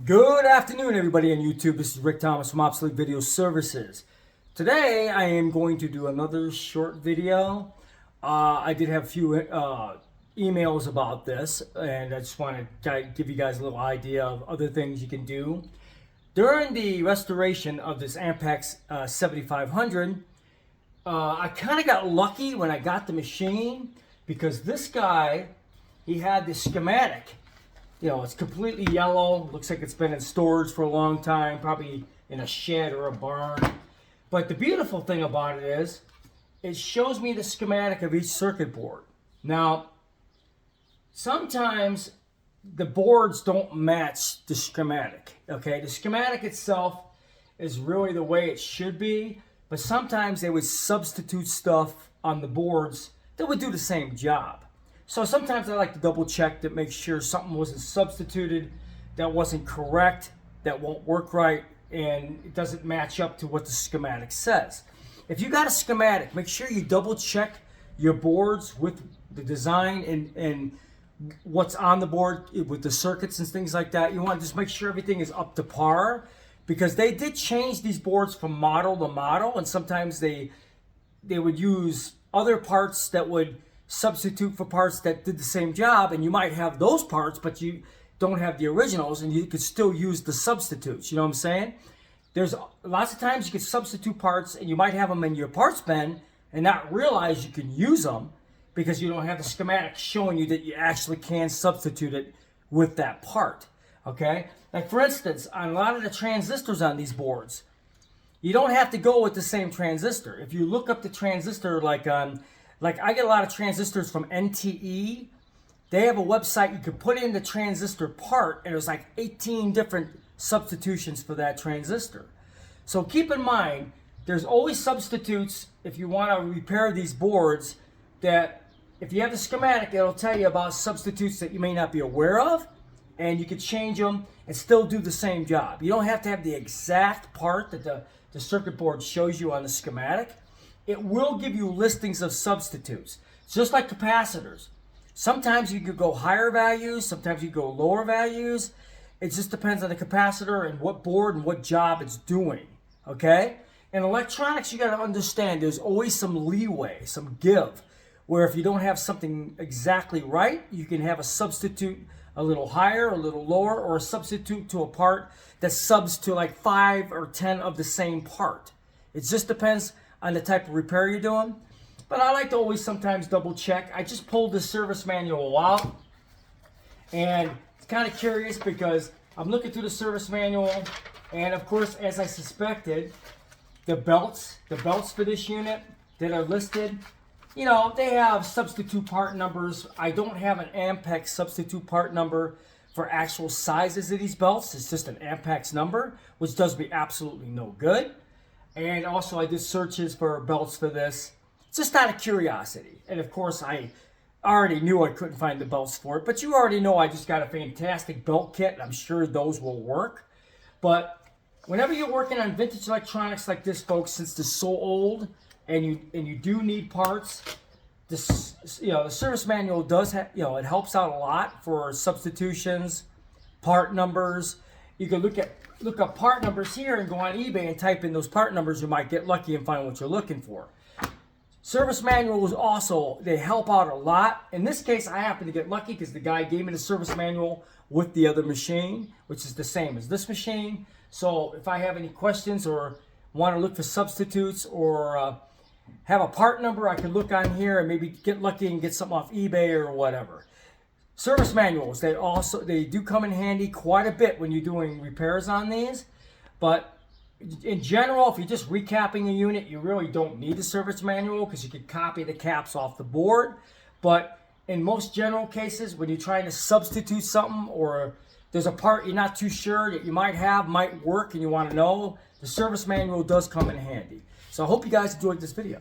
Good afternoon, everybody on YouTube. This is Rick Thomas from Obsolete Video Services. Today, I am going to do another short video. I did have a few emails about this, and I just want to give you guys a little idea of other things you can do. During the restoration of this Ampex 7500, I kind of got lucky when I got the machine because this guy, he had this schematic. You know, it's completely yellow. Looks like it's been in storage for a long time, probably in a shed or a barn. But the beautiful thing about it is, it shows me the schematic of each circuit board. Now, sometimes the boards don't match the schematic, okay? The schematic itself is really the way it should be, but sometimes they would substitute stuff on the boards that would do the same job. So sometimes I like to double check to make sure something wasn't substituted, that wasn't correct, that won't work right, and it doesn't match up to what the schematic says. If you got a schematic, make sure you double check your boards with the design and what's on the board with the circuits and things like that. You want to just make sure everything is up to par, because they did change these boards from model to model, and sometimes they would use other parts that would substitute for parts that did the same job, and you might have those parts but you don't have the originals, and you could still use the substitutes. You know what I'm saying? There's lots of times you can substitute parts and you might have them in your parts bin and not realize you can use them because you don't have the schematic showing you that you actually can substitute it with that part. Okay, like for instance, on a lot of the transistors on these boards, you don't have to go with the same transistor. If you look up the transistor, like I get a lot of transistors from NTE. They have a website you could put in the transistor part, and there's like 18 different substitutions for that transistor. So keep in mind, there's always substitutes if you want to repair these boards, that if you have the schematic, it'll tell you about substitutes that you may not be aware of, and you could change them and still do the same job. You don't have to have the exact part that the circuit board shows you on the schematic. It will give you listings of substitutes, just like capacitors. Sometimes you could go higher values, sometimes you go lower values. It just depends on the capacitor and what board and what job it's doing, okay? In electronics, you got to understand there's always some leeway, some give, where if you don't have something exactly right, you can have a substitute a little higher, a little lower, or a substitute to a part that subs to like 5 or 10 of the same part. It just depends on the type of repair you're doing. But I like to always sometimes double check. I just pulled the service manual out, and it's kind of curious because I'm looking through the service manual, and of course, as I suspected, the belts for this unit that are listed, you know, they have substitute part numbers. I don't have an Ampex substitute part number for actual sizes of these belts. It's just an Ampex number, which does me absolutely no good. And also I did searches for belts for this, just out of curiosity. And of course I already knew I couldn't find the belts for it, but you already know I just got a fantastic belt kit, and I'm sure those will work. But whenever you're working on vintage electronics like this, folks, since they're so old and you do need parts, this, you know, the service manual does have, you know, it helps out a lot for substitutions, part numbers. You can look up part numbers here and go on eBay and type in those part numbers. You might get lucky and find what you're looking for. Service manuals also, they help out a lot. In this case, I happen to get lucky because the guy gave me the service manual with the other machine, which is the same as this machine. So if I have any questions or want to look for substitutes or have a part number, I can look on here and maybe get lucky and get something off eBay or whatever. Service manuals, they do come in handy quite a bit when you're doing repairs on these, but in general, if you're just recapping a unit, you really don't need the service manual because you can copy the caps off the board. But in most general cases, when you're trying to substitute something, or there's a part you're not too sure that you might work and you want to know, the service manual does come in handy. So I hope you guys enjoyed this video.